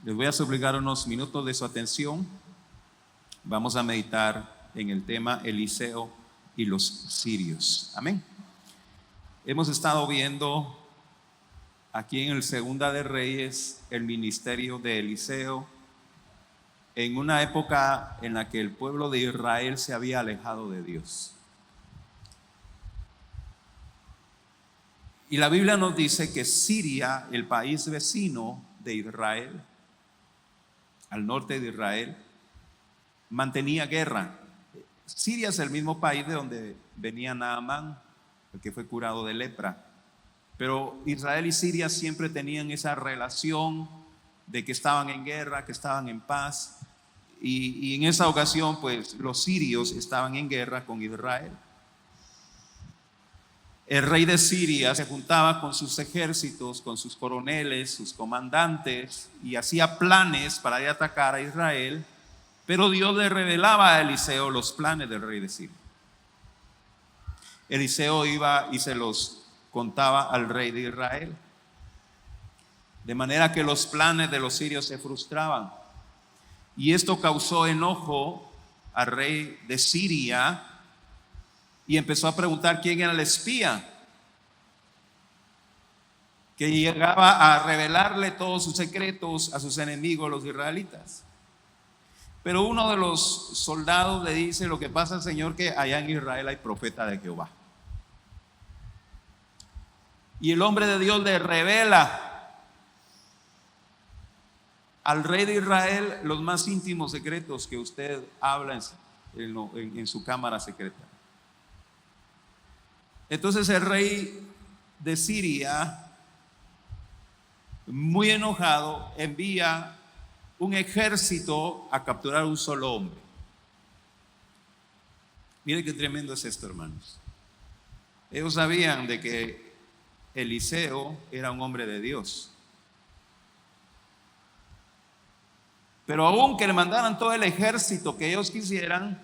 Les voy a suplicar unos minutos de su atención. Vamos a meditar en el tema Eliseo y los sirios. Amén. Hemos estado viendo aquí en el Segunda de Reyes el ministerio de Eliseo en una época en la que el pueblo de Israel se había alejado de Dios. Y la Biblia nos dice que Siria, el país vecino de Israel, al norte de Israel, mantenía guerra. Siria es el mismo país de donde venía Naamán, el que fue curado de lepra. Pero Israel y Siria siempre tenían esa relación de que estaban en guerra, que estaban en paz. Y en esa ocasión, pues, los sirios estaban en guerra con Israel. El rey de Siria se juntaba con sus ejércitos, con sus coroneles, sus comandantes, y hacía planes para ir a atacar a Israel. Pero Dios le revelaba a Eliseo los planes del rey de Siria. Eliseo iba y se los contaba al rey de Israel. De manera que los planes de los sirios se frustraban. Y esto causó enojo al rey de Siria y empezó a preguntar quién era el espía que llegaba a revelarle todos sus secretos a sus enemigos, los israelitas. Pero uno de los soldados le dice: lo que pasa, Señor, que allá en Israel hay profeta de Jehová. Y el hombre de Dios le revela al rey de Israel los más íntimos secretos que usted habla en su cámara secreta. Entonces el rey de Siria, muy enojado, envía un ejército a capturar a un solo hombre. Mire qué tremendo es esto, hermanos. Ellos sabían de que Eliseo era un hombre de Dios. Pero aunque le mandaran todo el ejército que ellos quisieran,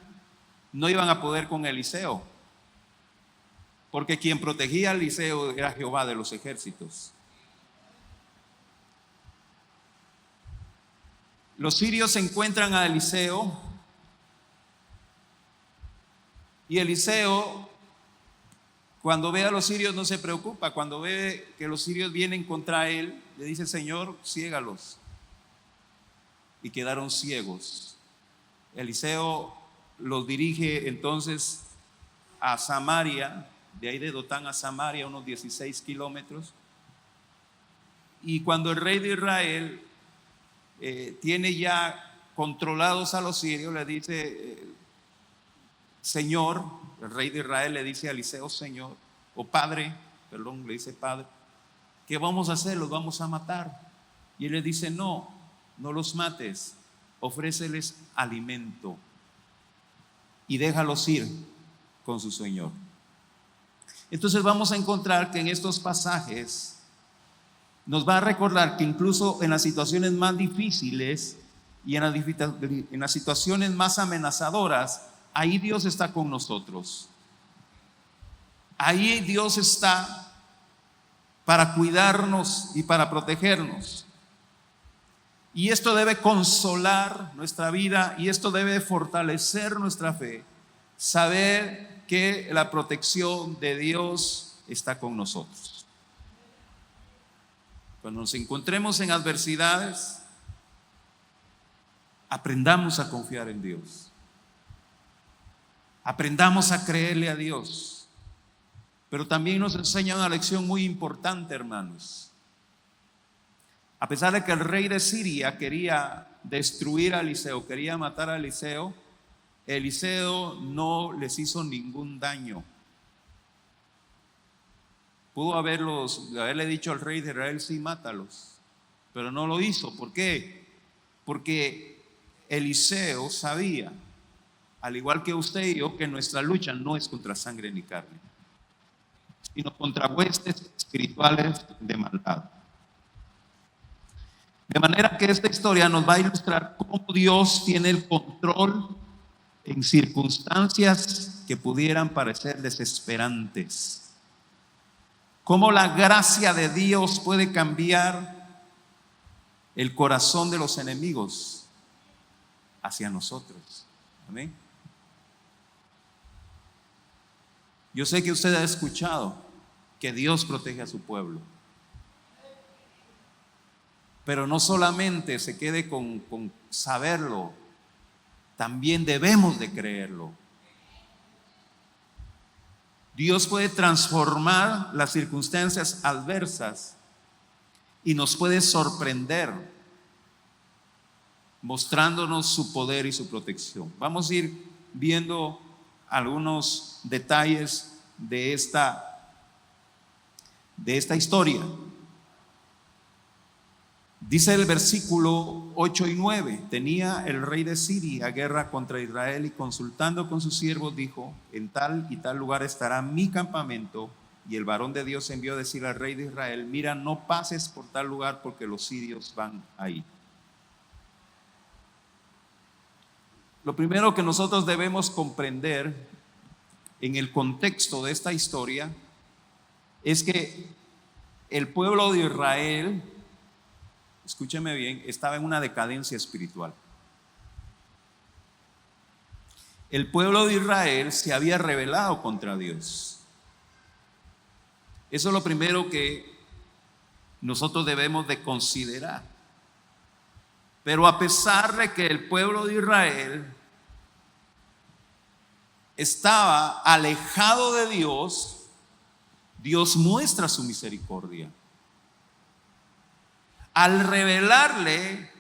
no iban a poder con Eliseo. Porque quien protegía a Eliseo era Jehová de los ejércitos. Los sirios se encuentran a Eliseo y Eliseo, cuando ve a los sirios, no se preocupa. Cuando ve que los sirios vienen contra él, le dice: Señor, ciégalos. Y quedaron ciegos. Eliseo los dirige entonces a Samaria, de ahí de Dotán a Samaria, unos 16 kilómetros. Y cuando el rey de Israel tiene ya controlados a los sirios, le dice: Señor, el rey de Israel le dice a Eliseo: Señor, o padre, perdón, le dice: Padre, ¿qué vamos a hacer? ¿Los vamos a matar? Y él le dice: no los mates, ofréceles alimento y déjalos ir con su Señor. Entonces vamos a encontrar que en estos pasajes nos va a recordar que incluso en las situaciones más difíciles y en las situaciones más amenazadoras, ahí Dios está con nosotros. Ahí Dios está para cuidarnos y para protegernos. Y esto debe consolar nuestra vida y esto debe fortalecer nuestra fe. Saber que la protección de Dios está con nosotros. Cuando nos encontremos en adversidades, aprendamos a confiar en Dios. Aprendamos a creerle a Dios. Pero también nos enseña una lección muy importante, hermanos. A pesar de que el rey de Siria quería destruir a Eliseo, quería matar a Eliseo, Eliseo no les hizo ningún daño. Pudo haberle dicho al rey de Israel: sí, mátalos, pero no lo hizo. ¿Por qué? Porque Eliseo sabía, al igual que usted y yo, que nuestra lucha no es contra sangre ni carne, sino contra huestes espirituales de maldad. De manera que esta historia nos va a ilustrar cómo Dios tiene el control en circunstancias que pudieran parecer desesperantes. Cómo la gracia de Dios puede cambiar el corazón de los enemigos hacia nosotros. Amén. Yo sé que usted ha escuchado que Dios protege a su pueblo, pero no solamente se quede con saberlo, también debemos de creerlo. Dios puede transformar las circunstancias adversas y nos puede sorprender mostrándonos su poder y su protección. Vamos a ir viendo algunos detalles de esta historia. Dice el versículo 8 y 9: tenía el rey de Siria guerra contra Israel, y consultando con sus siervos dijo: en tal y tal lugar estará mi campamento. Y el varón de Dios envió a decir al rey de Israel: mira, no pases por tal lugar, porque los sirios van ahí. Lo primero que nosotros debemos comprender en el contexto de esta historia es que el pueblo de Israel, escúcheme bien, estaba en una decadencia espiritual. El pueblo de Israel se había rebelado contra Dios. Eso es lo primero que nosotros debemos de considerar. Pero a pesar de que el pueblo de Israel estaba alejado de Dios, Dios muestra su misericordia al revelarle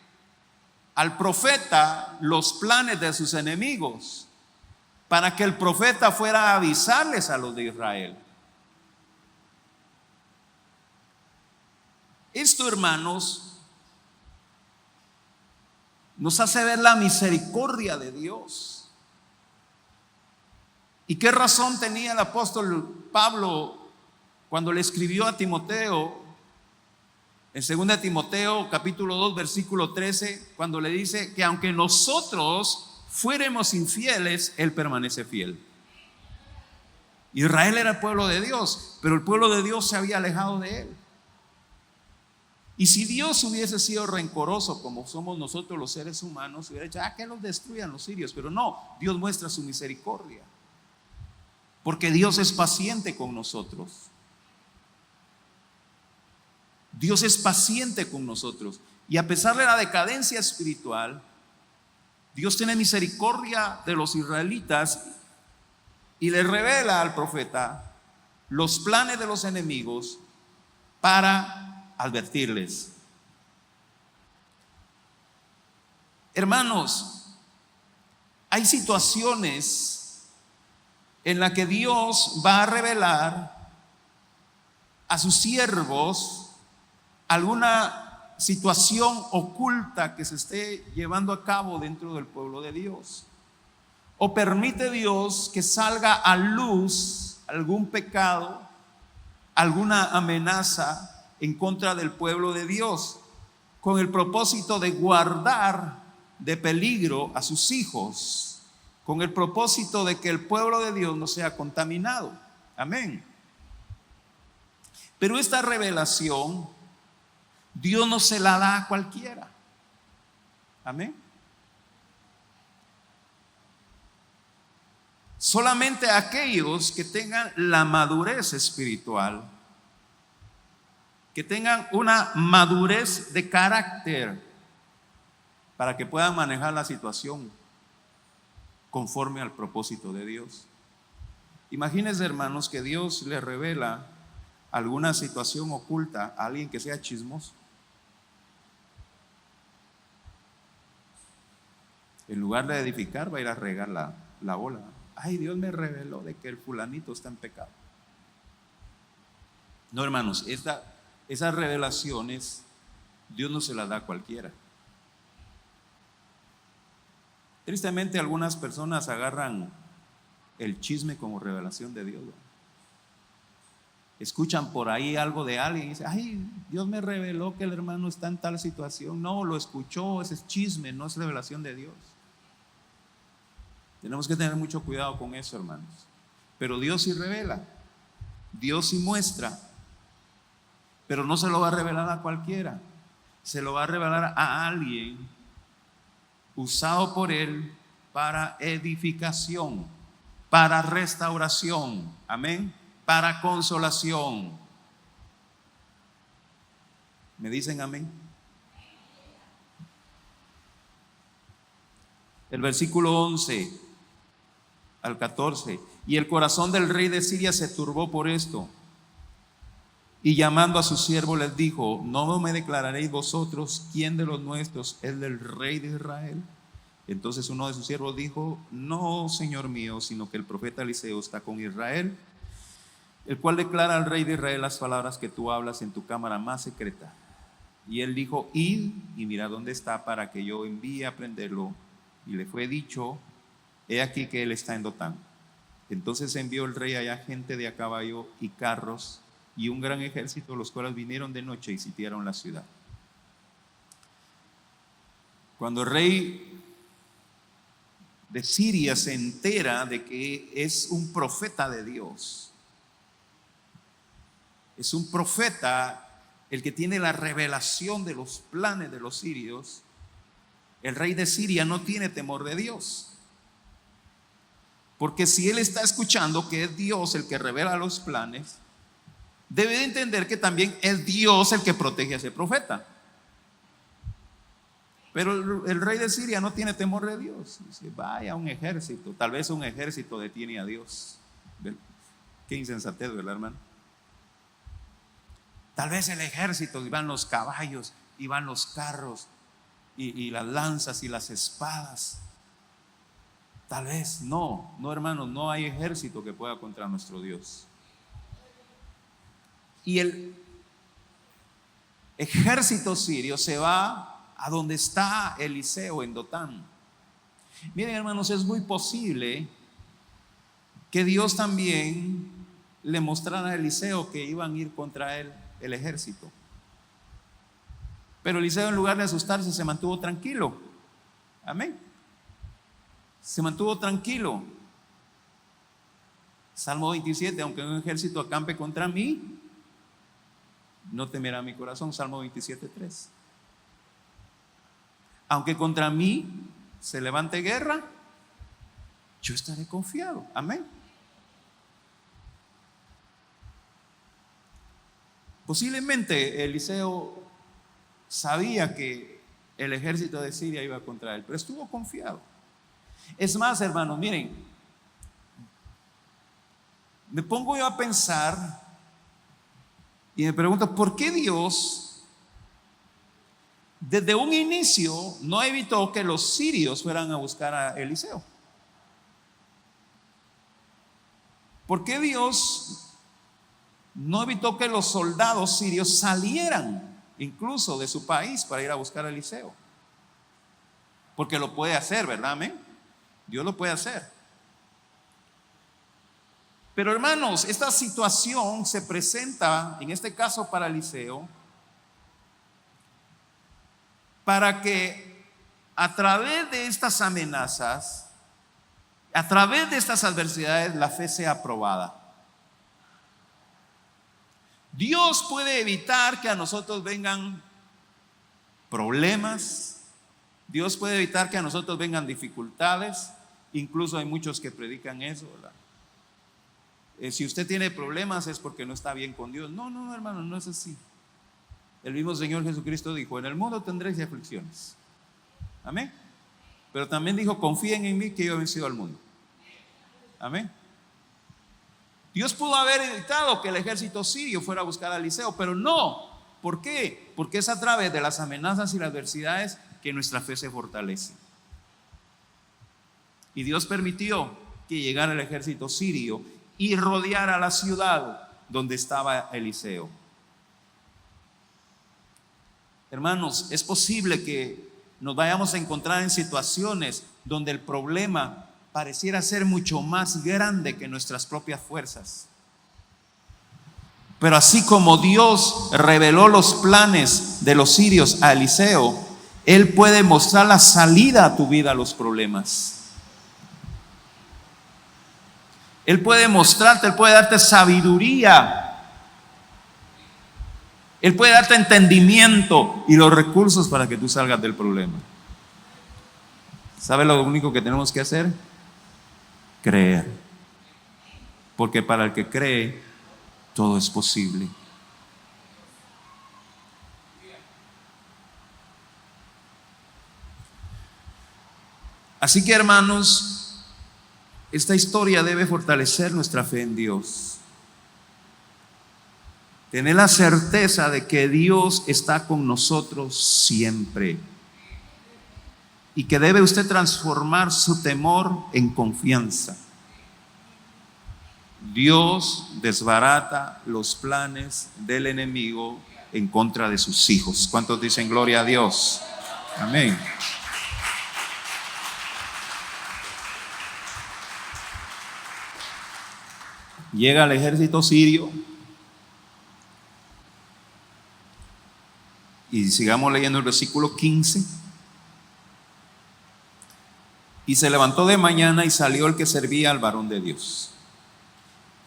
al profeta los planes de sus enemigos, para que el profeta fuera a avisarles a los de Israel. Esto, hermanos, nos hace ver la misericordia de Dios. ¿Y qué razón tenía el apóstol Pablo cuando le escribió a Timoteo en 2 Timoteo capítulo 2 versículo 13, cuando le dice que aunque nosotros fuéramos infieles, Él permanece fiel? Israel era el pueblo de Dios, pero el pueblo de Dios se había alejado de Él. Y si Dios hubiese sido rencoroso como somos nosotros los seres humanos, hubiera dicho: que los destruyan los sirios. Pero no, Dios muestra su misericordia, porque Dios es paciente con nosotros. Dios es paciente con nosotros. Y a pesar de la decadencia espiritual, Dios tiene misericordia de los israelitas y le revela al profeta los planes de los enemigos para advertirles. Hermanos, hay situaciones en las que Dios va a revelar a sus siervos alguna situación oculta que se esté llevando a cabo dentro del pueblo de Dios. O permite Dios que salga a luz algún pecado, alguna amenaza en contra del pueblo de Dios, con el propósito de guardar de peligro a sus hijos, con el propósito de que el pueblo de Dios no sea contaminado. Amén. Pero esta revelación Dios no se la da a cualquiera. Amén. Solamente a aquellos que tengan la madurez espiritual, que tengan una madurez de carácter, para que puedan manejar la situación conforme al propósito de Dios. Imagínense, hermanos, que Dios le revela alguna situación oculta a alguien que sea chismoso. En lugar de edificar, va a ir a regar la ola. Ay, Dios me reveló de que el fulanito está en pecado. No, hermanos, esas revelaciones Dios no se las da a cualquiera. Tristemente, algunas personas agarran el chisme como revelación de Dios. Escuchan por ahí algo de alguien y dicen: ay, Dios me reveló que el hermano está en tal situación. No, lo escuchó, ese es chisme, no es revelación de Dios. Tenemos que tener mucho cuidado con eso, hermanos. Pero Dios sí revela, Dios sí muestra, pero no se lo va a revelar a cualquiera. se lo va a revelar a alguien usado por Él para edificación, para restauración, amén, para consolación. ¿Me dicen amén? El versículo 11 al 14. Y el corazón del rey de Siria se turbó por esto, y llamando a su siervo les dijo: ¿no me declararéis vosotros quién de los nuestros es el rey de Israel? Entonces uno de sus siervos dijo: no, señor mío, sino que el profeta Eliseo está con Israel, el cual declara al rey de Israel las palabras que tú hablas en tu cámara más secreta. Y él dijo: id y mirad dónde está, para que yo envíe a prenderlo. Y le fue dicho: he aquí que él está en Dotán. Entonces envió el rey allá gente de a caballo y carros y un gran ejército, los cuales vinieron de noche y sitiaron la ciudad. Cuando el rey de Siria se entera de que es un profeta de Dios, es un profeta el que tiene la revelación de los planes de los sirios, el rey de Siria no tiene temor de Dios. Porque si él está escuchando que es Dios el que revela los planes, debe de entender que también es Dios el que protege a ese profeta. Pero el rey de Siria no tiene temor de Dios. Dice: vaya un ejército, tal vez un ejército detiene a Dios. Qué insensatez, ¿verdad, hermano? Tal vez el ejército, y van los caballos, y van los carros, y las lanzas y las espadas. Tal vez, no, hermanos, no hay ejército que pueda contra nuestro Dios. Y el ejército sirio se va a donde está Eliseo, en Dotán. Miren, hermanos, es muy posible que Dios también le mostrara a Eliseo que iban a ir contra él el ejército. Pero Eliseo, en lugar de asustarse, se mantuvo tranquilo. Amén. Se mantuvo tranquilo. Salmo 27: aunque un ejército acampe contra mí, no temerá mi corazón. Salmo 27:3. Aunque contra mí se levante guerra, yo estaré confiado. Amén. Posiblemente Eliseo sabía que el ejército de Siria iba contra él, pero estuvo confiado. Es más, hermanos, miren, me pongo yo a pensar y me pregunto: ¿por qué Dios desde un inicio no evitó que los sirios fueran a buscar a Eliseo? ¿Por qué Dios no evitó que los soldados sirios salieran incluso de su país para ir a buscar a Eliseo? Porque lo puede hacer, ¿verdad? Amén. Dios lo puede hacer. Pero, hermanos, esta situación se presenta, en este caso para Eliseo, para que a través de estas amenazas, a través de estas adversidades, la fe sea probada. Dios puede evitar que a nosotros vengan problemas. Dios puede evitar que a nosotros vengan dificultades. Incluso hay muchos que predican eso, ¿verdad? Si usted tiene problemas es porque no está bien con Dios. No, hermano, no es así. El mismo Señor Jesucristo dijo: en el mundo tendréis aflicciones. Amén. Pero también dijo: confíen en mí, que yo he vencido al mundo. Amén. Dios pudo haber evitado que el ejército sirio fuera a buscar a Eliseo, pero no. ¿Por qué? Porque es a través de las amenazas y las adversidades que nuestra fe se fortalece. Y Dios permitió que llegara el ejército sirio y rodeara la ciudad donde estaba Eliseo. Hermanos, es posible que nos vayamos a encontrar en situaciones donde el problema pareciera ser mucho más grande que nuestras propias fuerzas. Pero así como Dios reveló los planes de los sirios a Eliseo, Él puede mostrar la salida a tu vida a los problemas. Él puede mostrarte, Él puede darte sabiduría Él puede darte entendimiento y los recursos para que tú salgas del problema. ¿Sabe lo único que tenemos que hacer? Creer. Porque para el que cree, todo es posible. Así que, hermanos, esta historia debe fortalecer nuestra fe en Dios. Tener la certeza de que Dios está con nosotros siempre. Y que debe usted transformar su temor en confianza. Dios desbarata los planes del enemigo en contra de sus hijos. ¿Cuántos dicen gloria a Dios? Amén. Llega el ejército sirio. Y sigamos leyendo el versículo 15. Y se levantó de mañana y salió el que servía al varón de Dios.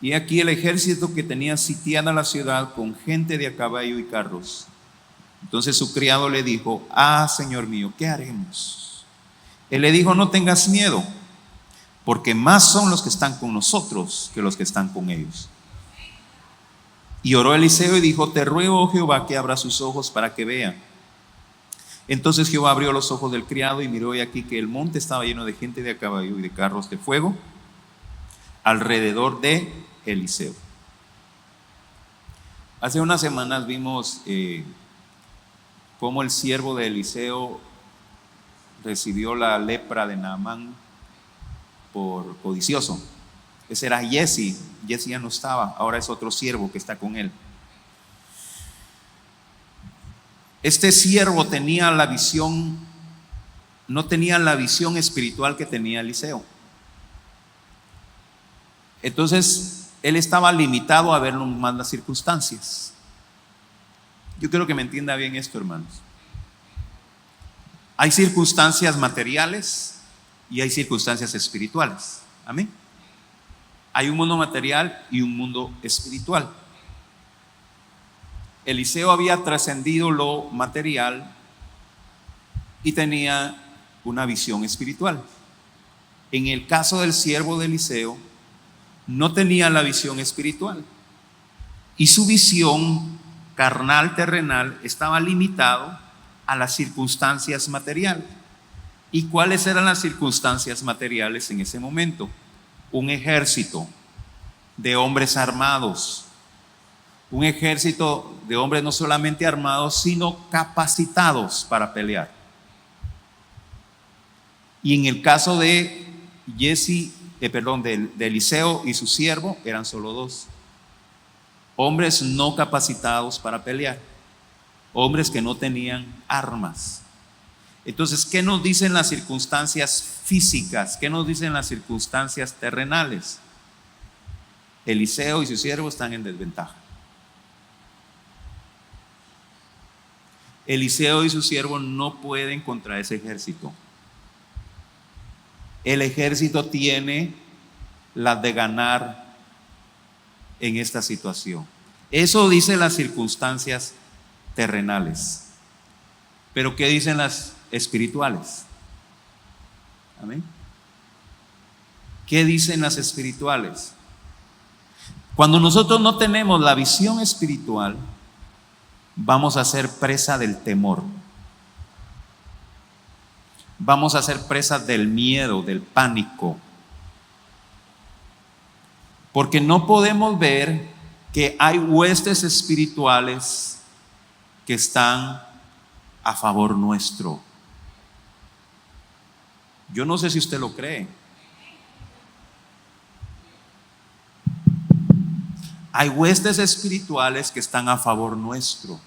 Y aquí el ejército que tenía sitiada la ciudad con gente de a caballo y carros. Entonces su criado le dijo: Señor mío, ¿qué haremos? Él le dijo: no tengas miedo, porque más son los que están con nosotros que los que están con ellos. Y oró Eliseo y dijo: te ruego, oh Jehová, que abra sus ojos para que vea. Entonces Jehová abrió los ojos del criado y miró, y aquí que el monte estaba lleno de gente de a caballo y de carros de fuego alrededor de Eliseo. Hace unas semanas vimos cómo el siervo de Eliseo recibió la lepra de Naamán por codicioso. Ese era Giezi. Giezi ya no estaba, ahora es otro siervo que está con él. Este siervo tenía la visión, no tenía la visión espiritual que tenía Eliseo. Entonces él estaba limitado a ver más las circunstancias. Yo quiero que me entienda bien esto, hermanos. Hay circunstancias materiales y hay circunstancias espirituales. Amén. Hay un mundo material y un mundo espiritual. Eliseo había trascendido lo material y tenía una visión espiritual. En el caso del siervo de Eliseo, no tenía la visión espiritual y su visión carnal, terrenal, estaba limitado a las circunstancias materiales. ¿Y cuáles eran las circunstancias materiales en ese momento? Un ejército de hombres armados, un ejército de hombres no solamente armados, sino capacitados para pelear. Y en el caso de de Eliseo y su siervo, eran solo dos. Hombres no capacitados para pelear, hombres que no tenían armas. Entonces, ¿qué nos dicen las circunstancias físicas? ¿Qué nos dicen las circunstancias terrenales? Eliseo y su siervo están en desventaja. Eliseo y su siervo no pueden contra ese ejército. El ejército tiene la de ganar en esta situación. Eso dicen las circunstancias terrenales. Pero ¿qué dicen las espirituales? Amén. ¿Qué dicen las espirituales? Cuando nosotros no tenemos la visión espiritual, vamos a ser presa del temor. Vamos a ser presa del miedo, del pánico. Porque no podemos ver que hay huestes espirituales que están a favor nuestro. Yo no sé si usted lo cree. Hay huestes espirituales que están a favor nuestro.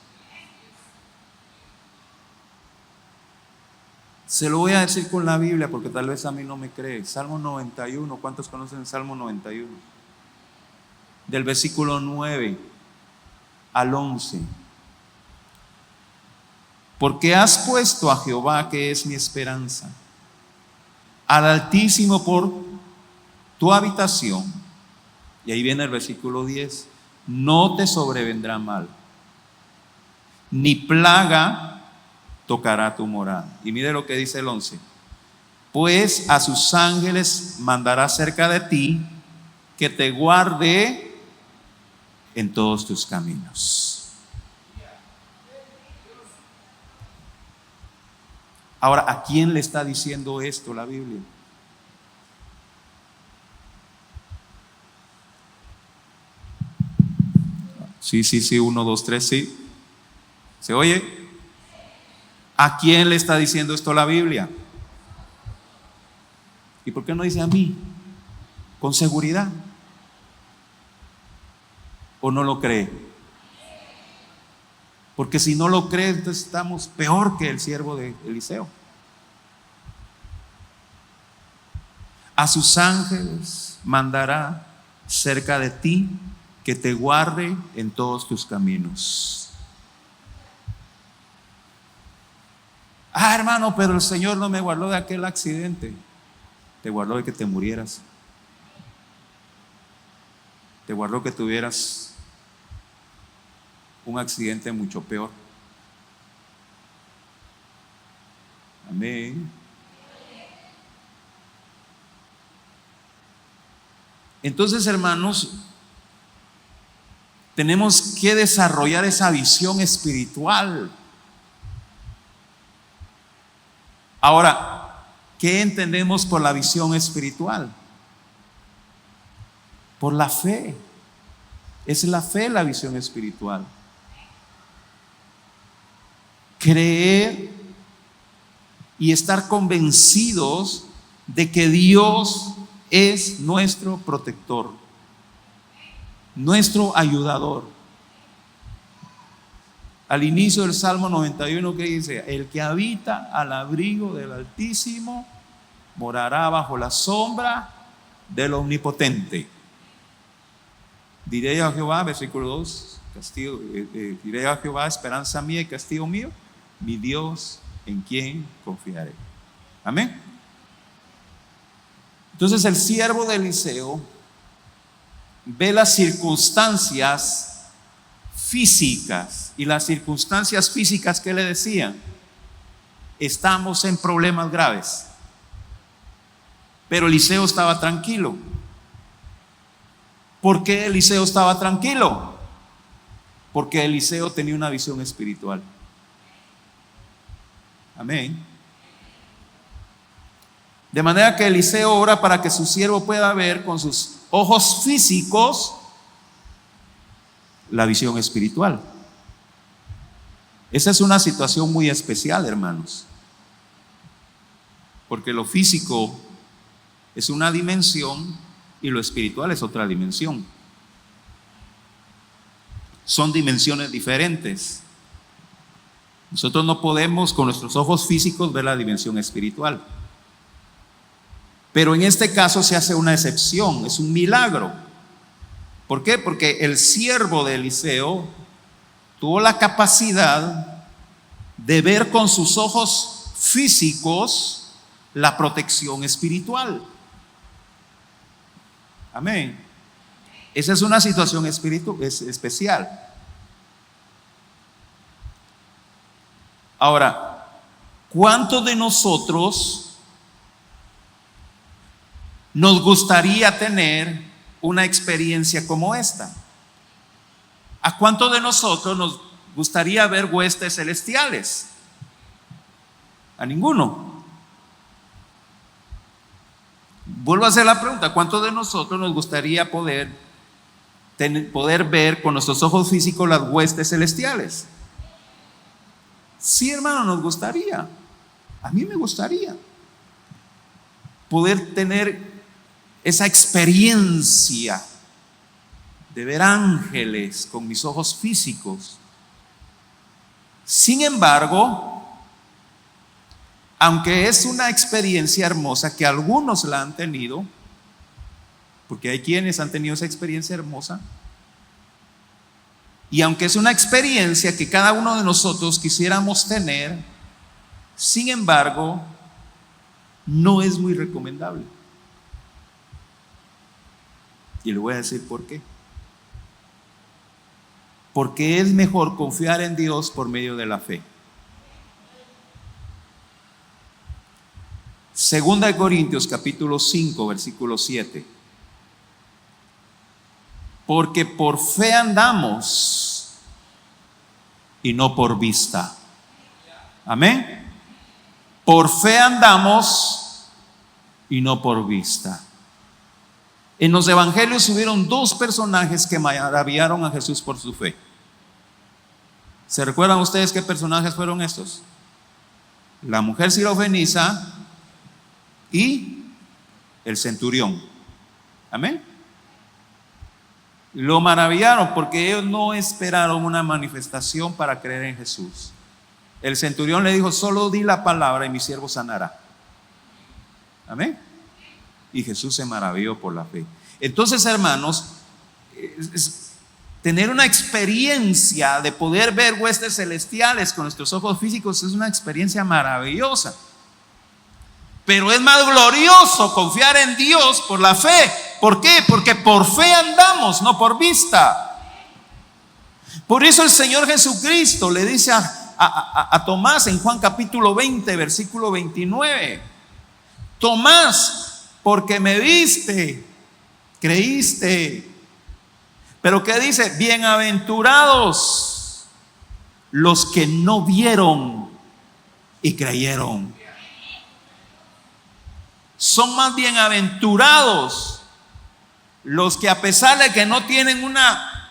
Se lo voy a decir con la Biblia porque tal vez a mí no me cree. Salmo 91, ¿cuántos conocen el Salmo 91? Del versículo 9 al 11. Porque has puesto a Jehová, que es mi esperanza, al Altísimo por tu habitación. Y ahí viene el versículo 10. No te sobrevendrá mal, ni plaga tocará tu morada. Y mire lo que dice el 11. Pues a sus ángeles mandará cerca de ti, que te guarde en todos tus caminos. Ahora, ¿a quién le está diciendo esto la Biblia? Sí, 1, 2, 3, sí. ¿Se oye? ¿A quién le está diciendo esto la Biblia? ¿Y por qué no dice a mí? Con seguridad. ¿O no lo cree? Porque si no lo cree, entonces estamos peor que el siervo de Eliseo. A sus ángeles mandará cerca de ti, que te guarde en todos tus caminos. Hermano, pero el Señor no me guardó de aquel accidente. Te guardó de que te murieras. Te guardó que tuvieras un accidente mucho peor. Amén. Entonces, hermanos, tenemos que desarrollar esa visión espiritual. Ahora, ¿qué entendemos por la visión espiritual? Por la fe. Es la fe la visión espiritual. Creer y estar convencidos de que Dios es nuestro protector, nuestro ayudador. Al inicio del Salmo 91, que dice: el que habita al abrigo del Altísimo morará bajo la sombra del Omnipotente. Diré a Jehová, versículo 2, castigo, diré a Jehová, esperanza mía y castigo mío, mi Dios en quien confiaré. Amén. Entonces el siervo de Eliseo ve las circunstancias físicas, y las circunstancias físicas que le decían: estamos en problemas graves. Pero Eliseo estaba tranquilo. ¿Por qué Eliseo estaba tranquilo? Porque Eliseo tenía una visión espiritual. Amén. De manera que Eliseo ora para que su siervo pueda ver con sus ojos físicos la visión espiritual. Esa es una situación muy especial, hermanos, porque lo físico es una dimensión y lo espiritual es otra dimensión. Son dimensiones diferentes. Nosotros no podemos con nuestros ojos físicos ver la dimensión espiritual. Pero en este caso se hace una excepción, es un milagro. ¿Por qué? Porque el siervo de Eliseo tuvo la capacidad de ver con sus ojos físicos la protección espiritual. Amén. Esa es una situación especial. Ahora, ¿cuántos de nosotros nos gustaría tener una experiencia como esta? ¿A cuántos de nosotros nos gustaría ver huestes celestiales? A ninguno. Vuelvo a hacer la pregunta: ¿cuántos de nosotros nos gustaría poder ver con nuestros ojos físicos las huestes celestiales? Sí, hermano, nos gustaría. A mí me gustaría poder tener esa experiencia de ver ángeles con mis ojos físicos. Sin embargo, aunque es una experiencia hermosa que algunos la han tenido, porque hay quienes han tenido esa experiencia hermosa, y aunque es una experiencia que cada uno de nosotros quisiéramos tener, sin embargo, no es muy recomendable. Y le voy a decir por qué. porque es mejor confiar en Dios por medio de la fe. Segunda de Corintios capítulo 5 versículo 7. Porque por fe andamos y no por vista. Amén. Por fe andamos y no por vista. En los evangelios hubieron dos personajes que maravillaron a Jesús por su fe. ¿Se recuerdan ustedes qué personajes fueron estos? La mujer sirofeniza y el centurión. Amén. Lo maravillaron porque ellos no esperaron una manifestación para creer en Jesús. El centurión le dijo: solo di la palabra y mi siervo sanará. Amén. Y Jesús se maravilló por la fe. Entonces, hermanos, tener una experiencia de poder ver huestes celestiales con nuestros ojos físicos es una experiencia maravillosa. Pero es más glorioso confiar en Dios por la fe. ¿Por qué? Porque por fe andamos, no por vista. Por eso el Señor Jesucristo le dice a Tomás en Juan capítulo 20 versículo 29: Tomás, porque me viste, creíste. Pero ¿qué dice? Bienaventurados los que no vieron y creyeron. Son más bienaventurados los que, a pesar de que no tienen una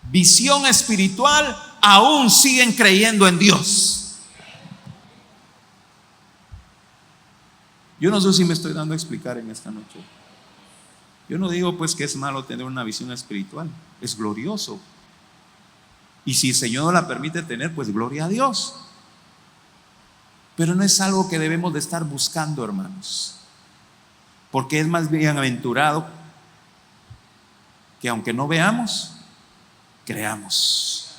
visión espiritual, aún siguen creyendo en Dios. Yo no sé si me estoy dando a explicar en esta noche. Yo no digo pues que es malo tener una visión espiritual, es glorioso. Y si el Señor no la permite tener, pues gloria a Dios. Pero no es algo que debemos de estar buscando, hermanos, porque es más bienaventurado que aunque no veamos, creamos.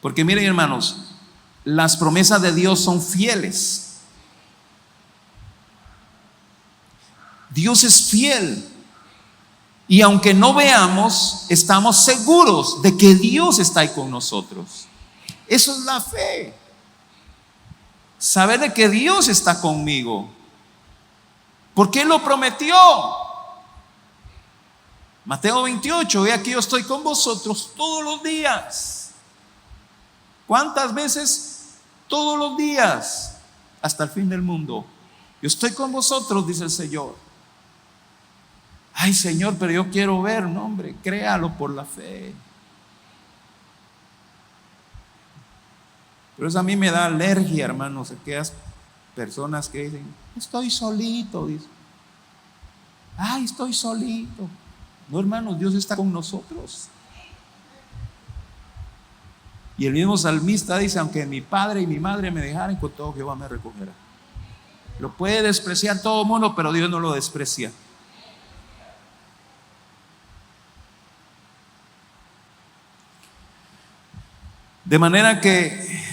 Porque miren, hermanos, las promesas de Dios son fieles. Dios es fiel. Y aunque no veamos, estamos seguros de que Dios está ahí con nosotros. Eso es la fe. Saber de que Dios está conmigo, porque Él lo prometió. Mateo 28: He aquí yo estoy con vosotros todos los días. ¿Cuántas veces? Todos los días, hasta el fin del mundo. Yo estoy con vosotros, dice el Señor. Ay, Señor, pero yo quiero ver. No, hombre, créalo por la fe. Pero eso a mí me da alergia, hermanos, aquellas personas que dicen: estoy solito, dicen. Ay, estoy solito. No, hermanos, Dios está con nosotros. Y el mismo salmista dice: aunque mi padre y mi madre me dejaren, con todo Jehová me recogerá. Lo puede despreciar todo el mundo, pero Dios no lo desprecia. De manera que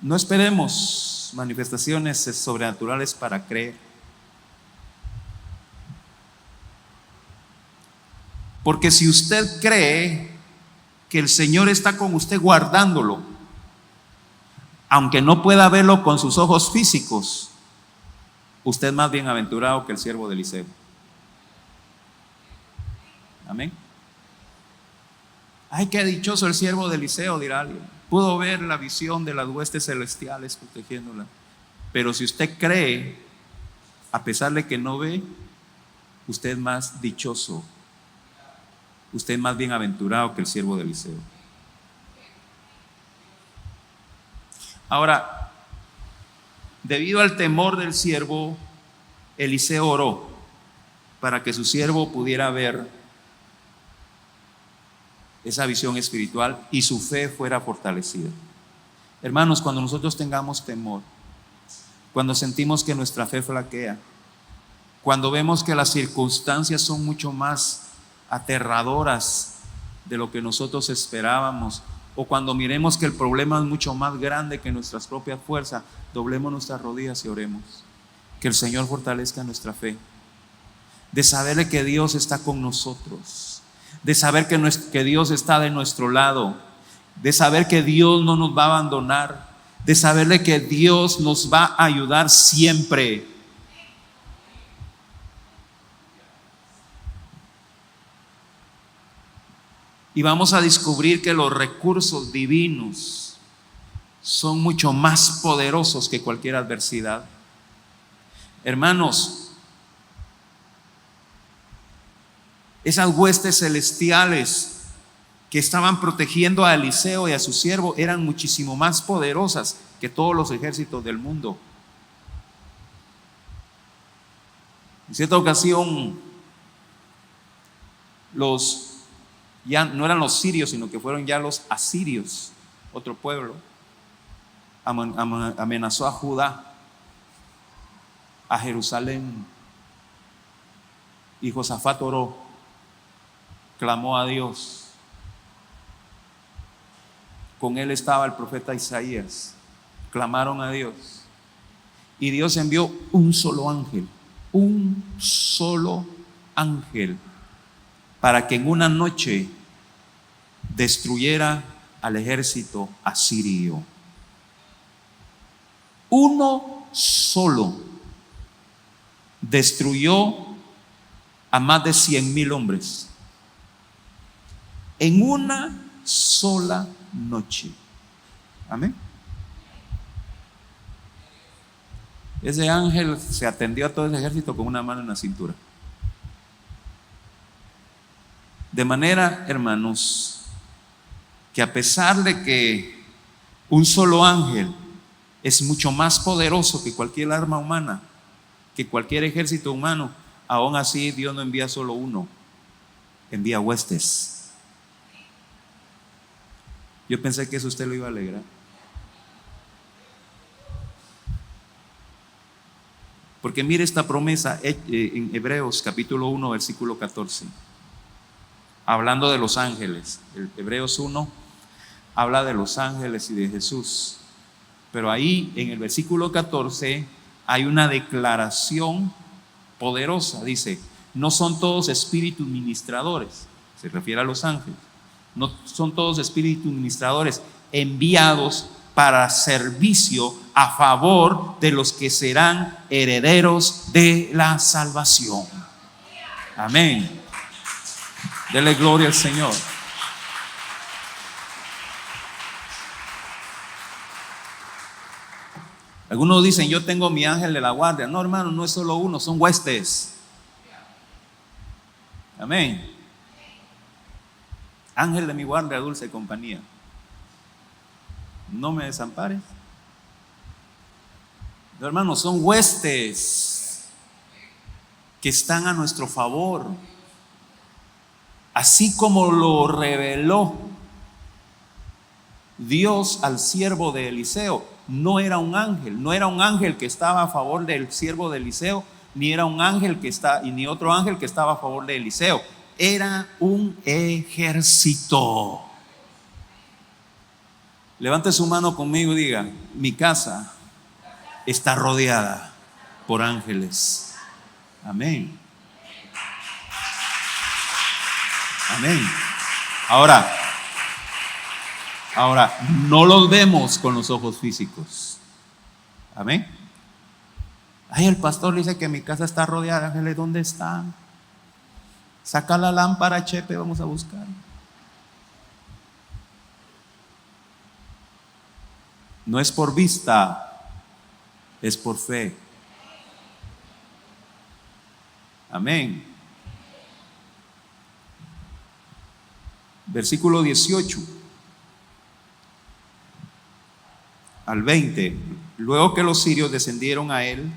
no esperemos manifestaciones sobrenaturales para creer. Porque si usted cree que el Señor está con usted guardándolo, aunque no pueda verlo con sus ojos físicos, usted es más bienaventurado que el siervo de Eliseo. Amén. Ay, qué dichoso el siervo de Eliseo, dirá alguien. Pudo ver la visión de las huestes celestiales protegiéndola. Pero si usted cree, a pesar de que no ve, usted es más dichoso. Usted es más bienaventurado que el siervo de Eliseo. Ahora, debido al temor del siervo, Eliseo oró para que su siervo pudiera ver esa visión espiritual y su fe fuera fortalecida. Hermanos, cuando nosotros tengamos temor, cuando sentimos que nuestra fe flaquea, cuando vemos que las circunstancias son mucho más aterradoras de lo que nosotros esperábamos, o cuando miremos que el problema es mucho más grande que nuestras propias fuerzas, doblemos nuestras rodillas y oremos. Que el Señor fortalezca nuestra fe, de saber que Dios está con nosotros, de saber que Dios está de nuestro lado, de saber que Dios no nos va a abandonar, de saberle que Dios nos va a ayudar siempre. Y vamos a descubrir que los recursos divinos son mucho más poderosos que cualquier adversidad. Hermanos, esas huestes celestiales que estaban protegiendo a Eliseo y a su siervo eran muchísimo más poderosas que todos los ejércitos del mundo. En cierta ocasión, ya no eran los sirios, sino que fueron ya los asirios, otro pueblo, amenazó a Judá, a Jerusalén, y Josafat oró, clamó a Dios. Con él estaba el profeta Isaías. Clamaron a Dios y Dios envió un solo ángel para que en una noche destruyera al ejército asirio. Uno solo destruyó a más de 100,000 hombres en una sola noche. Amén. Ese ángel se atendió a todo ese ejército con una mano en la cintura. De manera, hermanos, que a pesar de que un solo ángel es mucho más poderoso que cualquier arma humana, que cualquier ejército humano, aún así Dios no envía solo uno, envía huestes. Yo pensé que eso usted lo iba a alegrar. Porque mire esta promesa en Hebreos capítulo 1 versículo 14, hablando de los ángeles. Hebreos 1 habla de los ángeles y de Jesús, pero ahí en el versículo 14 hay una declaración poderosa. Dice: no son todos espíritus ministradores, se refiere a los ángeles, no son todos espíritus ministradores enviados para servicio a favor de los que serán herederos de la salvación. Amén. Dele gloria al Señor. Algunos dicen: yo tengo mi ángel de la guardia. No, hermano, no es solo uno, son huestes. Amén. Ángel de mi guardia, dulce compañía, no me desampares. No, hermanos, son huestes que están a nuestro favor. Así como lo reveló Dios al siervo de Eliseo, no era un ángel que estaba a favor del siervo de Eliseo, ni era un ángel ni otro ángel que estaba a favor de Eliseo. Era un ejército. Levante su mano conmigo y diga: mi casa está rodeada por ángeles. Amén. Amén. Ahora, no los vemos con los ojos físicos. Amén. Ay, el pastor dice que mi casa está rodeada de ángeles. ¿Dónde están? Saca la lámpara, Chepe, vamos a buscar. No es por vista, es por fe. Amén. Versículo 18 al 20. Luego que los sirios descendieron a él,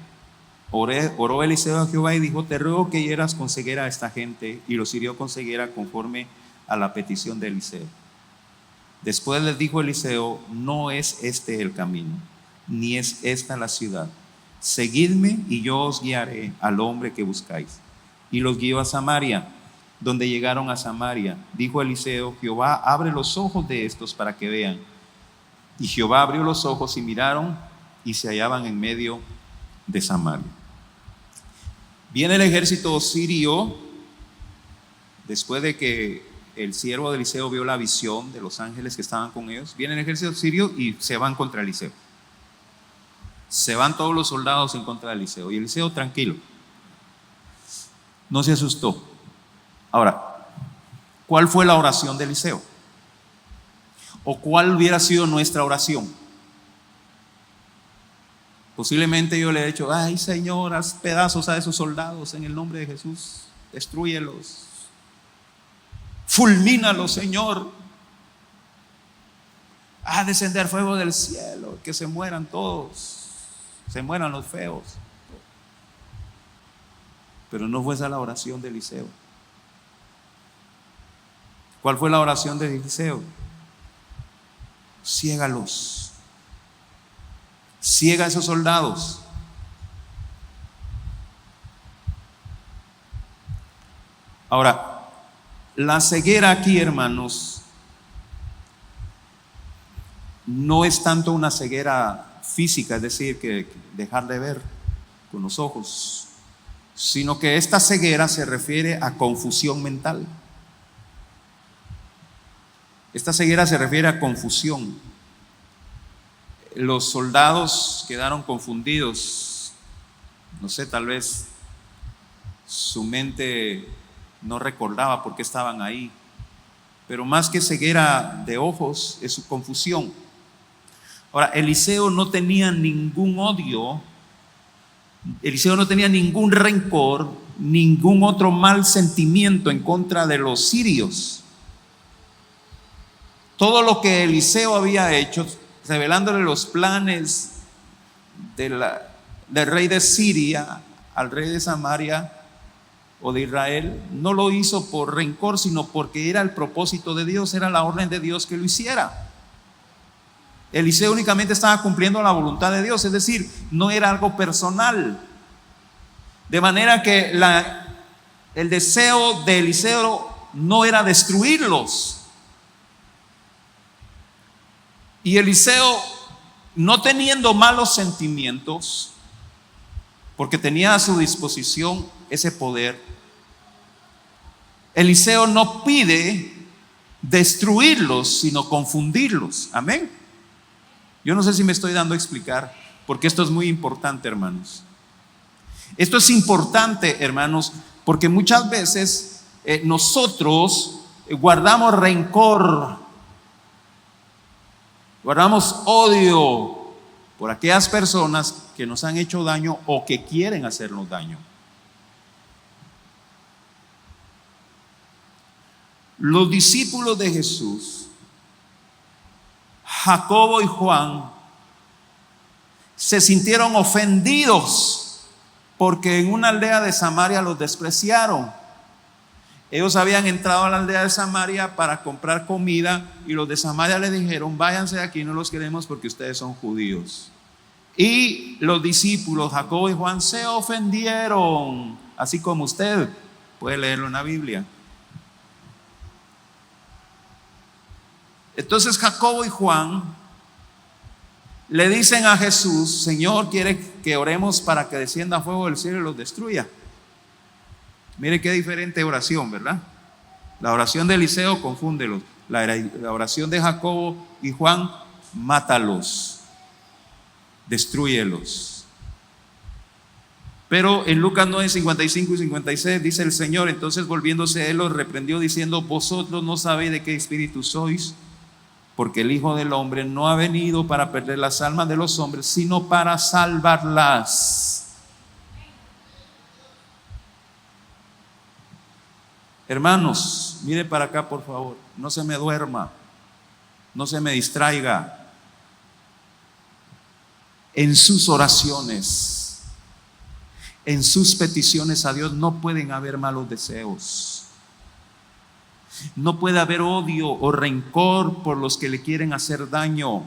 oró Eliseo a Jehová y dijo: te ruego que hieras con ceguera a esta gente. Y los hirió con ceguera conforme a la petición de Eliseo. Después les dijo Eliseo: no es este el camino, ni es esta la ciudad. Seguidme y yo os guiaré al hombre que buscáis. Y los guió a Samaria. Donde llegaron a Samaria, dijo Eliseo: Jehová, abre los ojos de estos para que vean. Y Jehová abrió los ojos y miraron, y se hallaban en medio de Samaria. Viene el ejército sirio después de que el siervo de Eliseo vio la visión de los ángeles que estaban con ellos, viene el ejército sirio y se van contra Eliseo. Se van todos los soldados en contra de Eliseo. Y Eliseo tranquilo, no se asustó. Ahora, ¿cuál fue la oración de Eliseo? ¿O cuál hubiera sido nuestra oración? Posiblemente yo le he dicho: ay, Señor, haz pedazos a esos soldados en el nombre de Jesús, destrúyelos, fulmínalos, Señor, haz descender fuego del cielo, que se mueran todos, se mueran los feos. Pero no fue esa la oración de Eliseo. ¿Cuál fue la oración de Eliseo? Ciégalos, ciega a esos soldados. Ahora, la ceguera aquí, hermanos, no es tanto una ceguera física, es decir, que dejar de ver con los ojos, sino que esta ceguera se refiere a confusión mental. Esta ceguera se refiere a confusión. Los soldados quedaron confundidos. No sé, tal vez su mente no recordaba por qué estaban ahí. Pero más que ceguera de ojos, es su confusión. Ahora, Eliseo no tenía ningún odio, Eliseo no tenía ningún rencor, ningún otro mal sentimiento en contra de los sirios. Todo lo que Eliseo había hecho, revelándole los planes del rey de Siria al rey de Samaria o de Israel, no lo hizo por rencor, sino porque era el propósito de Dios, era la orden de Dios que lo hiciera. Eliseo únicamente estaba cumpliendo la voluntad de Dios, es decir, no era algo personal. De manera que el deseo de Eliseo no era destruirlos. Y Eliseo, no teniendo malos sentimientos, porque tenía a su disposición ese poder, Eliseo no pide destruirlos, sino confundirlos. Amén. Yo no sé si me estoy dando a explicar, porque esto es muy importante, hermanos. Esto es importante, hermanos, porque muchas veces nosotros guardamos rencor, guardamos odio por aquellas personas que nos han hecho daño o que quieren hacernos daño. Los discípulos de Jesús, Jacobo y Juan, se sintieron ofendidos porque en una aldea de Samaria los despreciaron. Ellos habían entrado a la aldea de Samaria para comprar comida y los de Samaria les dijeron: váyanse de aquí, no los queremos porque ustedes son judíos. Y los discípulos Jacobo y Juan se ofendieron, así como usted puede leerlo en la Biblia. Entonces Jacobo y Juan le dicen a Jesús: Señor, ¿quiere que oremos para que descienda fuego del cielo y los destruya? Mire qué diferente oración, ¿verdad? La oración de Eliseo, confúndelos. La oración de Jacobo y Juan, mátalos, destrúyelos. Pero en Lucas 9, 55 y 56 dice el Señor: entonces volviéndose a él los reprendió diciendo: vosotros no sabéis de qué espíritu sois, porque el Hijo del Hombre no ha venido para perder las almas de los hombres, sino para salvarlas. Hermanos, mire para acá, por favor. No se me duerma, no se me distraiga. En sus oraciones, en sus peticiones a Dios, no pueden haber malos deseos. No puede haber odio o rencor por los que le quieren hacer daño.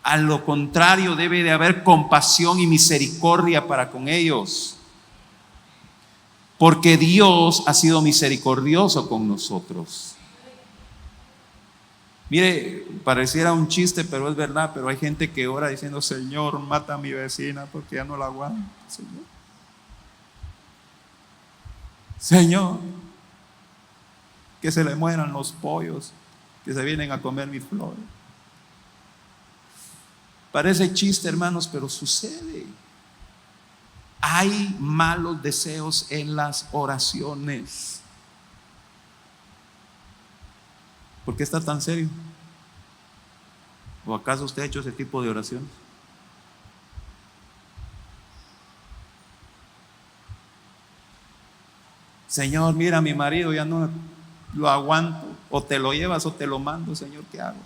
A lo contrario, debe de haber compasión y misericordia para con ellos, porque Dios ha sido misericordioso con nosotros. Mire, pareciera un chiste, pero es verdad. Pero hay gente que ora diciendo: Señor, mata a mi vecina porque ya no la aguanto. Señor, que se le mueran los pollos que se vienen a comer mis flores. Parece chiste, hermanos, pero sucede. Hay malos deseos en las oraciones. ¿Por qué está tan serio? ¿O acaso usted ha hecho ese tipo de oraciones? Señor, mira, mi marido ya no lo aguanto. O te lo llevas o te lo mando, Señor, ¿qué hago?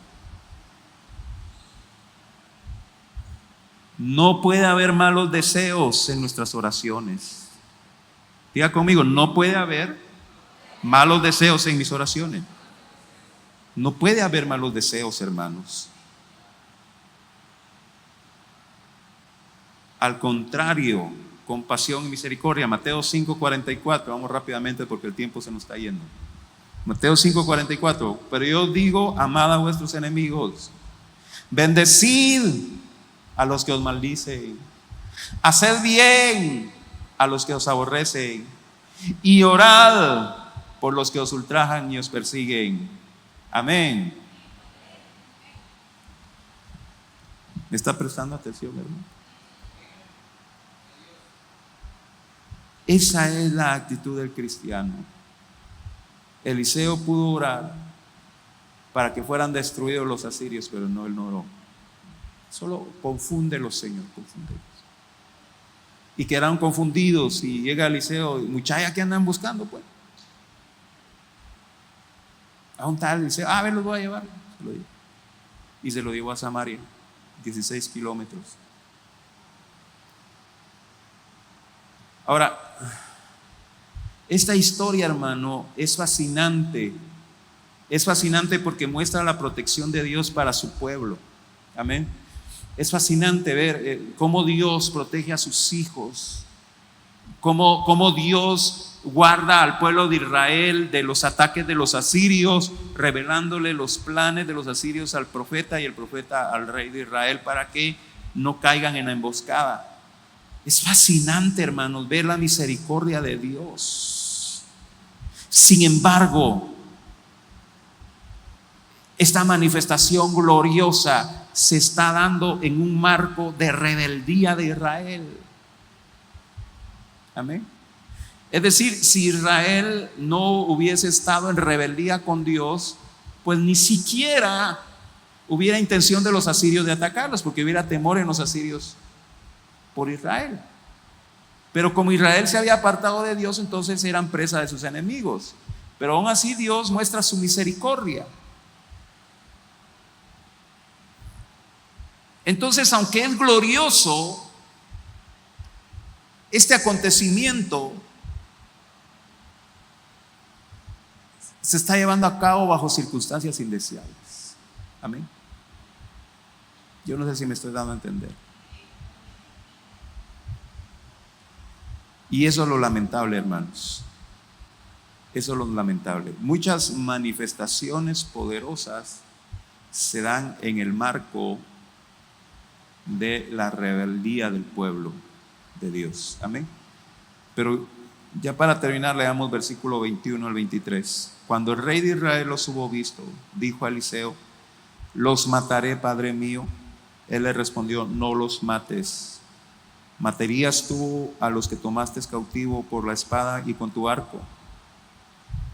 No puede haber malos deseos en nuestras oraciones. Diga conmigo, no puede haber malos deseos en mis oraciones. No puede haber malos deseos, hermanos. Al contrario, compasión y misericordia. Mateo 5:44. Vamos rápidamente porque el tiempo se nos está yendo. Mateo 5:44. Pero yo digo, amad a vuestros enemigos, bendecid a los que os maldicen, haced bien a los que os aborrecen y orad por los que os ultrajan y os persiguen. Amén. ¿Me está prestando atención, hermano? Esa es la actitud del cristiano. Eliseo pudo orar para que fueran destruidos los asirios, pero no, él no oró. Solo confúndelos, Señor, confúndelos. Y quedaron confundidos. Y llega Eliseo, muchachas que andan buscando, pues. A un tal Eliseo, a ver, los voy a llevar. Se lo llevó. Y se lo llevó a Samaria, 16 kilómetros. Ahora, esta historia, hermano, es fascinante. Es fascinante porque muestra la protección de Dios para su pueblo. Amén. Es fascinante ver cómo Dios protege a sus hijos, cómo Dios guarda al pueblo de Israel de los ataques de los asirios, revelándole los planes de los asirios al profeta y el profeta al rey de Israel para que no caigan en la emboscada. Es fascinante, hermanos, ver la misericordia de Dios. Sin embargo, esta manifestación gloriosa se está dando en un marco de rebeldía de Israel. Amén. Es decir, si Israel no hubiese estado en rebeldía con Dios, pues ni siquiera hubiera intención de los asirios de atacarlos, porque hubiera temor en los asirios por Israel. Pero como Israel se había apartado de Dios, entonces eran presa de sus enemigos. Pero aún así Dios muestra su misericordia. Entonces, aunque es glorioso este acontecimiento, se está llevando a cabo bajo circunstancias indeseables. Amén. Yo no sé si me estoy dando a entender. Y eso es lo lamentable, hermanos. Eso es lo lamentable. Muchas manifestaciones poderosas se dan en el marco de la rebeldía del pueblo de Dios. Amén. Pero ya para terminar, leamos versículo 21 al 23. Cuando el rey de Israel los hubo visto, dijo a Eliseo: los mataré, padre mío. Él le respondió: no los mates. ¿Matarías tú a los que tomaste cautivo por la espada y con tu arco?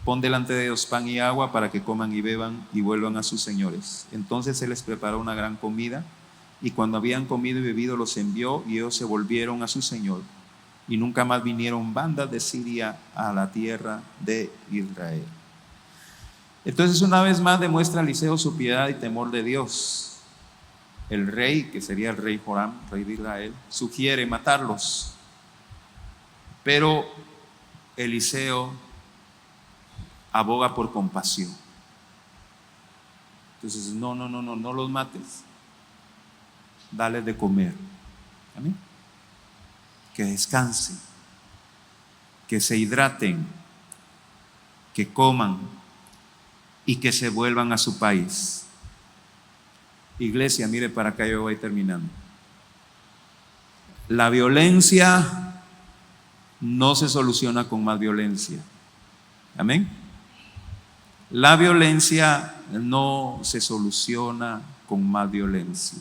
Pon delante de ellos pan y agua para que coman y beban y vuelvan a sus señores. Entonces él les preparó una gran comida, y cuando habían comido y bebido los envió, y ellos se volvieron a su señor, y nunca más vinieron bandas de Siria a la tierra de Israel. Entonces una vez más demuestra Eliseo su piedad y temor de Dios. El rey, que sería el rey Joram, rey de Israel, sugiere matarlos, pero Eliseo aboga por compasión. Entonces, no los mates, dale de comer. Amén. Que descansen, que se hidraten, que coman y que se vuelvan a su país. Iglesia, mire para acá, yo voy terminando. La violencia no se soluciona con más violencia. Amén. La violencia no se soluciona con más violencia.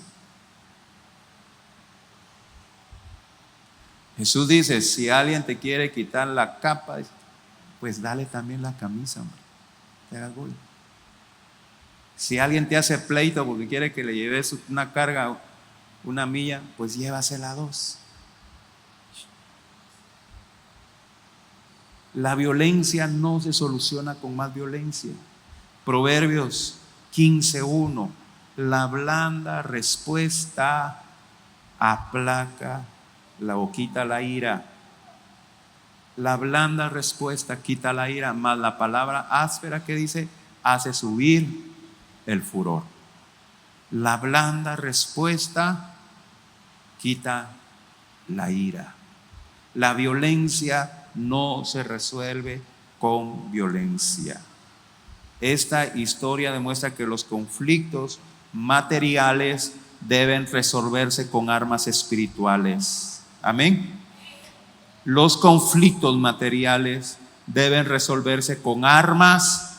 Jesús dice, si alguien te quiere quitar la capa, pues dale también la camisa, hombre. Te hagas gol. Si alguien te hace pleito porque quiere que le lleves una carga, una milla, pues llévasela 2. La violencia no se soluciona con más violencia. Proverbios 15:1. La blanda respuesta aplaca o quita la ira. La blanda respuesta quita la ira, mas la palabra áspera que dice hace subir el furor. La blanda respuesta quita la ira. La violencia no se resuelve con violencia. Esta historia demuestra que los conflictos materiales deben resolverse con armas espirituales. Amén. Los conflictos materiales deben resolverse con armas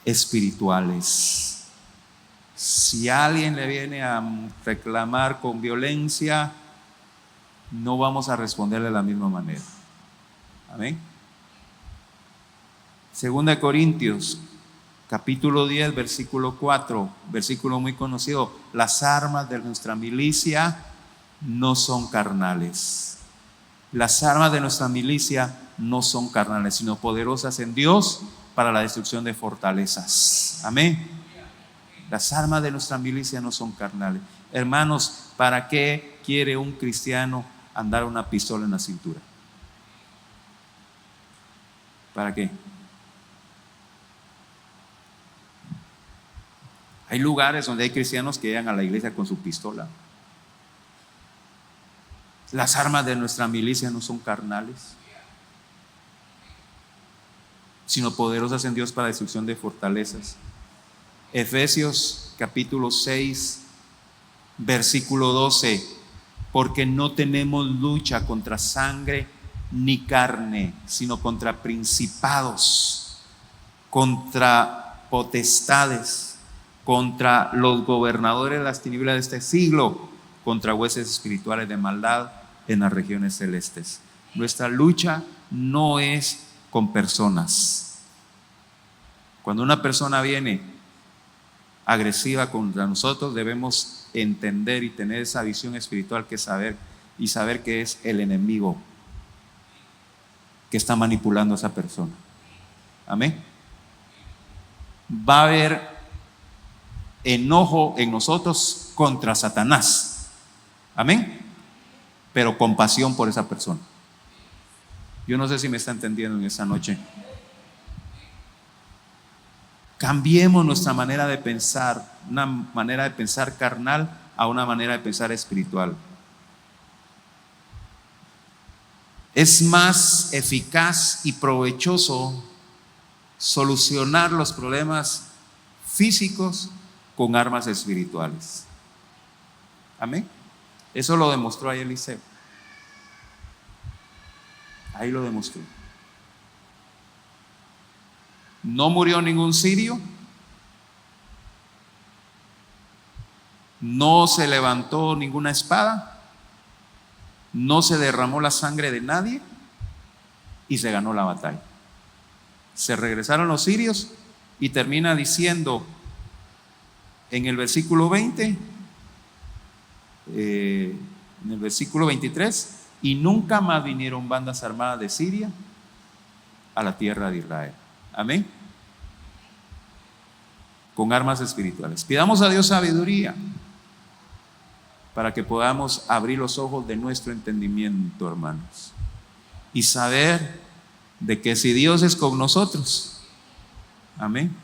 espirituales. Si alguien le viene a reclamar con violencia, no vamos a responderle de la misma manera. Amén. 2 Corintios capítulo 10, versículo 4, versículo muy conocido. Las armas de nuestra milicia no son carnales. Las armas de nuestra milicia no son carnales, sino poderosas en Dios para la destrucción de fortalezas. Amén. Las armas de nuestra milicia no son carnales. Hermanos, ¿para qué quiere un cristiano andar una pistola en la cintura? ¿Para qué? Hay lugares donde hay cristianos que llegan a la iglesia con su pistola. Las armas de nuestra milicia no son carnales, sino poderosas en Dios para destrucción de fortalezas. Efesios capítulo 6, versículo 12. Porque no tenemos lucha contra sangre ni carne, sino contra principados, contra potestades, contra los gobernadores de las tinieblas de este siglo, contra huestes espirituales de maldad en las regiones celestes. Nuestra lucha no es con personas. Cuando una persona viene agresiva contra nosotros, debemos entender y tener esa visión espiritual que saber que es el enemigo que está manipulando a esa persona. Amén. Va a haber enojo en nosotros contra Satanás. Amén. Pero compasión por esa persona. Yo no sé si me está entendiendo en esta noche. Cambiemos nuestra manera de pensar, una manera de pensar carnal a una manera de pensar espiritual. Es más eficaz y provechoso solucionar los problemas físicos con armas espirituales. Amén. Eso lo demostró ahí Eliseo. Ahí lo demostró. No murió ningún sirio, no se levantó ninguna espada, no se derramó la sangre de nadie y se ganó la batalla. Se regresaron los sirios y termina diciendo en el versículo 20, en el versículo 23, y nunca más vinieron bandas armadas de Siria a la tierra de Israel. Amén. Con armas espirituales. Pidamos a Dios sabiduría para que podamos abrir los ojos de nuestro entendimiento, hermanos, y saber de que si Dios es con nosotros, amén,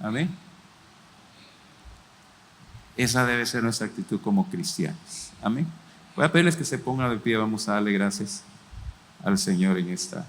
amén, esa debe ser nuestra actitud como cristianos. Amén. Voy a pedirles que se pongan de pie. Vamos a darle gracias al Señor en esta